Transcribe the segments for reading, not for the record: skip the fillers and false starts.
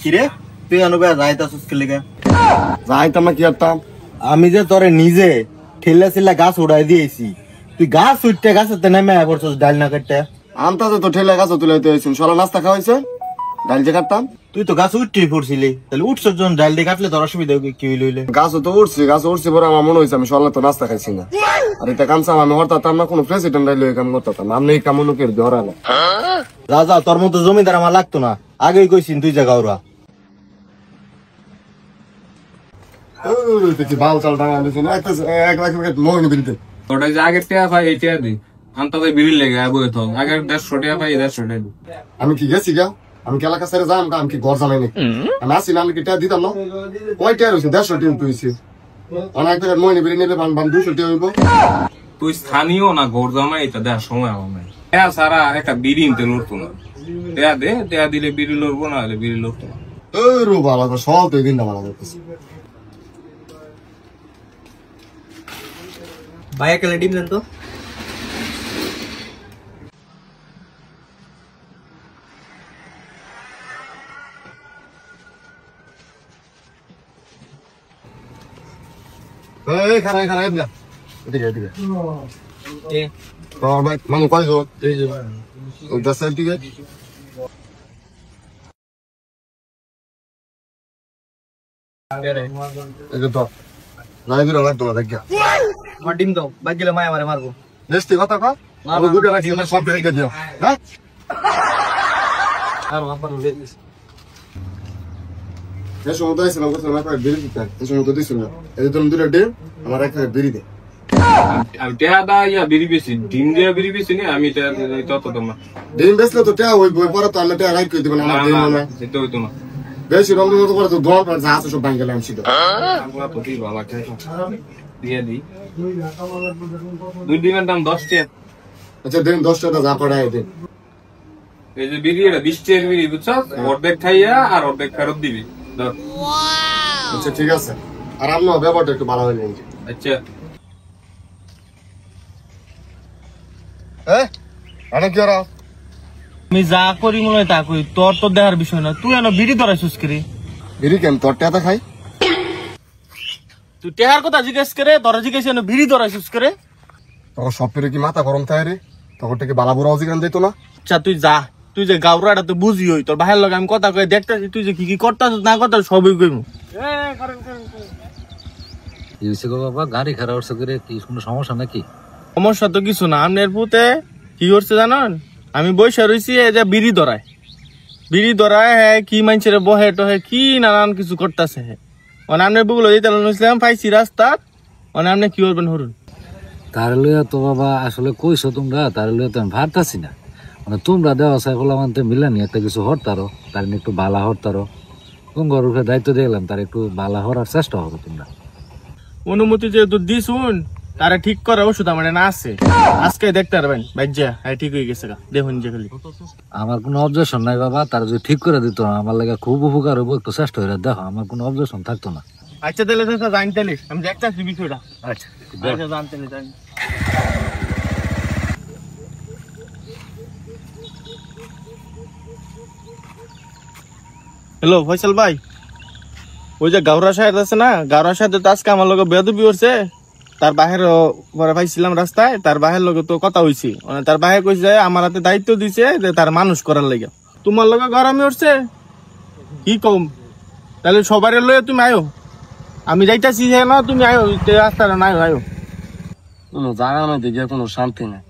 কিরে তুই আনবে যাইতাছিস কি লিগা? যাইতাম না কি করতাম? আমি যে তোরে নিজে ঠেলা ঠেলা গাছ উড়াই দিয়েছি, তুই গাছ উঠতে গাছেতে নেমে পড়ছস ডাল না কাটতে। আমতা তো ঠেলে গাছ তুলাইতে হয়েছেন, সলা নাস্তা খাওয়াইছে ডাল যে কাটতাম। তুই তো গাছ উঠতেই পড়ছিলি, তাহলে উঠছস যখন ডাল দিয়ে কাটলে তোর অসুবিধা কি হইলে? গাছ তো উঠছি পরে আমার মনে হয়েছে আমি সলা তো নাস্তা খাইছি না। আর এটা কামসাম আমি হরতাম না, কোনো প্রেসিডেন্ট রাইলে কাম করতাম আমি, এই কাম লোকের ধরালে। যা যা, তোর মতো জমিদার আমার লাগতো না, আগেই কইছিন তুই যা গাওরা। বাল চাল টাকা এক লাখ মহিনে বিরিতে ওটা যে আগের টিয়া পাই এই টিয়া দিই আনতে বিড়ি লেগে বই তো আগের 150 টিয়া পাই 150 টাকা দিই। আমি কি গেছি গা? আমি কি এলাকা ছেড়ে যাম? আমি কি ঘর জানাই নাকি? আমি আসি না, আমি কি টাকা দিতাম না? কয় টাকা রয়েছে? 150 টাকা তুইছি। অনেক টাকা মহিনে বিড়ি নিলে 200 টাকা হইব। তুই স্থানীয় না ঘর জামাই, এটা দেওয়ার সময় আমার নাই। হ্যাঁ সারা একটা বিড়ি নিতে লড়তো না, দেয়া দিলে বিড়ি লড়বো, না হলে বিড়ি লড়তো না। রো বাবা তো সব তো এই দিনটা মারা যাচ্ছে। ভাইয়া কেলে ডিম দেন তো। এই খারাপ এদিকে এদিকে এদিকে ভাই মানুষ কয়জন? ওই 10 সাইড দিকে এই তো নাই দিল লাগতো না দেখা। আমার ডিম দাও, বাদ গেলে মায়া মারে মারবো। নেস্টি কথা কও, আমি দুটো রাখি না সব ফেলে দিও। হ্যাঁ আর আমার লেডিস এই সময় তো আইছিলাম কত না পাই বিড়ি দিতে, এই সময় তো দিছিল না। এই তো দুটো ডিম আমার একটা বিড়ি দে। আমি টিয়া দা ইয়া বিড়ি বেশি ডিম দিয়ে বিড়ি বেশি নি, আমি তত তোমার ডিম বেচলে তো টাকা ওই বই পড়া তো আল্লাহ টাকা রাইট করে দিবেন আমার ডিম না। সেটা হইতো না, বেশি রঙ মতো করে তো দোয়া পড়া যা আছে সব ভাঙ গেলাম ছিল। আমরা তো দিই বাবা দিয়ে দিই। 2 ডিমের দাম 10 টাকা। আচ্ছা দিন 10 টাকা যা পড়ায় দিন। এই যে বিড়ি এটা 20 টাকার বিড়ি বুঝছো, অর্ধেক খাইয়া আর অর্ধেক ফেরত দিবি। আচ্ছা ঠিক আছে, আর আপনার ব্যাপারটা একটু ভালো হয়ে যাবে। আচ্ছা অনেক কি ওরা আমি যা করি মনে হয় তা করি, তোর তো দেখার বিষয় না। তুই এনে বিড়ি ধরাইছিস করে, বিড়ি কেন তোর টাকা খাই? তুই টেহার কথা জিজ্ঞেস করে, তোরা জিজ্ঞেস বিড়ি ধরাইছিস করে। তখন সব পেরে কি মাথা গরম থাকে রে? তখন থেকে বালা বুড়াও জিগান দিত না। আচ্ছা তুই যা, তুই যে গাউরাটা তো বুঝি হই, তোর ভাইয়ের লগে আমি কথা কই দেখতেছি, তুই যে কি করতাছিস না করতাছিস সবই কইমু। বাবা গাড়ি খারাপ হচ্ছে করে কি কোনো সমস্যা নাকি? সমস্যা তো কিছু না, আপনার পুতে কি করছে জানান? আমি বৈশা রয়েছি এই যে বিড়ি ধরায় হ্যাঁ কি মানছে বহে টহে কি নানান কিছু করতেছে। মানে আপনার বুগুলো দিতাম পাইছি রাস্তা, মানে আপনি কি করবেন হরুন। তার লইয়া তো বাবা আসলে কইছো তোমরা, তার লইয়া তো আমি ভাবতাছি না। মানে তোমরা দেওয়া সাইকেল মানতে মিলানি একটা কিছু হরতারো, তার একটু বালা হরতারো, তোমার উপরে দায়িত্ব দিলাম, তার একটু বালা হরার চেষ্টা করো তোমরা। অনুমতি যেহেতু দিছুন, তারা ঠিক করার ওষুধ আমার না আছে, আজকে দেখতে পারবেন ভাইজা হ্যাঁ ঠিক হয়ে গেছে। দেখুন যে খালি আমার কোনো অবজেকশন নাই বাবা, তারা যদি ঠিক করে দিত আমার লাগে খুব উপকার হবো, একটু চেষ্টা করে দেখো, আমার কোনো অবজেকশন থাকতো না। আচ্ছা তাহলে জানতে আমি দেখতেছি বিষয়টা। আচ্ছা জানতে জানি। হ্যালো ফয়সাল ভাই, ওই যে গাওরা সাহেব আছে না, গাওরা সাহেব তো আজকে আমার লগে বেয়াদবি করছে। তার বাহির পরে পাইছিলাম রাস্তায়, তার বাহির লগে তো কথা হয়েছি, তার বাহির কইছে আমার হাতে দায়িত্ব দিছে যে তার মানুষ করার লাগে। তোমার লগে গরমই উঠছে কি কম, তাহলে সবার লয়ে তুমি আয়ো, আমি যাইতাছি না, তুমি আয়ো রাস্তাটা নাই আয়ো। কোনো জায়গা না দেখে কোনো শান্তি নাই।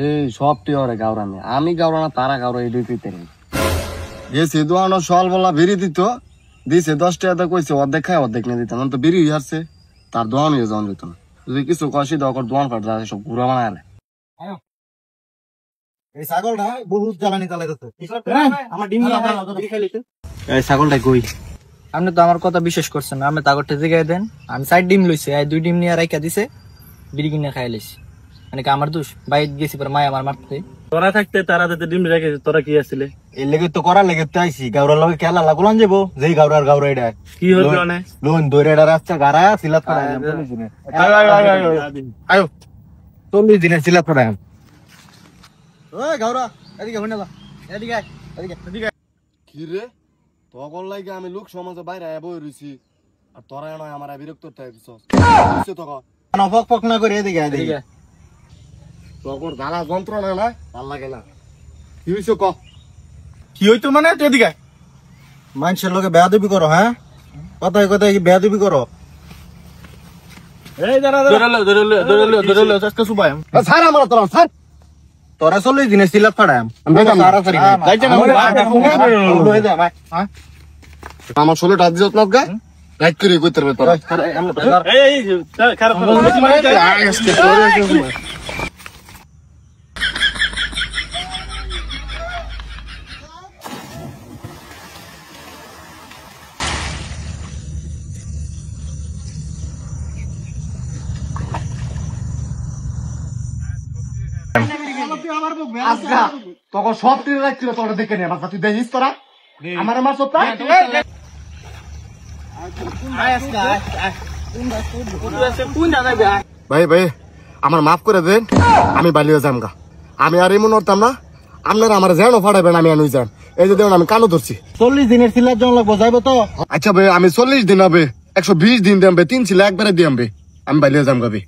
এই সবটি ওরে গাওরানি, আমি গাওরা না তারা গাওরা এই দুই পিতে গেছি দোয়ানো সল বলা বেরিয়ে দিত, দিছে 10 টাকা কইছে অর্ধেক খায় অর্ধেক নিয়ে দিতাম, তো বেরিয়ে আসছে তার দোয়ান হয়ে যাওয়া যেত না। যদি কিছু কষি দাও দোয়ান ফাট যায় সব ঘুরা বানায়। এই ছাগলটা বহুত জ্বালানি চালাইতেছে। আমার ডিম এই ছাগলটা কই? আপনি তো আমার কথা বিশ্বাস করছেন না, আমি তাগরটা জিগাই দেন। আমি 4 ডিম লইছি, 2 ডিম নিয়ে রাইখা দিছে, বিড়ি কিনে খাই লাইছি। মানে কি আমার দোষ? বাইরে গেছি পরে মায় আমার মারতে। তোরা থাকতে তারা যাতে ডিম রেখে, তোরা কি আসলে এর লেগে তো করার লেগে তো আইছি। গাওরার লগে খেলা লাগুলান যাবো, যেই গাওরার গাওরা এটা কি হইলো না লোন দইরা এটা রাস্তা গাড়া সিলাত করা আয়ো 40 দিনের সিলাত করা। ওই গাওরা এদিকে হইনা যা, এদিকে আয়, এদিকে এদিকে। কি রে তখন লাগে আমি লোক সমাজে বাইরে বই রয়েছি আর তোরা নয় আমার বিরক্ত তখন ফক ফক না করে এদিকে এদিকে তখন জ্বালা যন্ত্রণা না ভাল লাগে না কি হয়েছে ক কি হইতো মানে তুই এদিকে মানুষের লোকে বেয়াদবি করো, হ্যাঁ? কথায় কথায় কি বেয়াদবি করো? এই দাঁড়া ধরে লো আজকে সুবাই স্যার আমার তোরা স্যার তোরা 40 দিনে সিলাপ ফাড়াম। তাড়াতাড়ি আমার ষোলো টাকা দিত না গা রাইট করে কইতে পারবে তোরা এই খারাপ আজকা তখন সব টিরে রাখছিল তোরা দেখে নে বাচ্চা তুই দেখিস তোরা আমার মাছ তো ভাই ভাই আমার মাফ করে দেন আমি বালিয়ে যাম গা আমি আর এমন করতাম না আপনারা আমার যেন ফাটাবেন আমি আনুই যান এই যে দেখুন আমি কানো ধরছি 40 দিনের সিলাপ জন লাগবো, যাইবো তো? আচ্ছা ভাই আমি 40 দিন হবে 120 দিন দেবে 3 ছিল একবারে দিয়ে আমি বালিয়ে যাম গাবি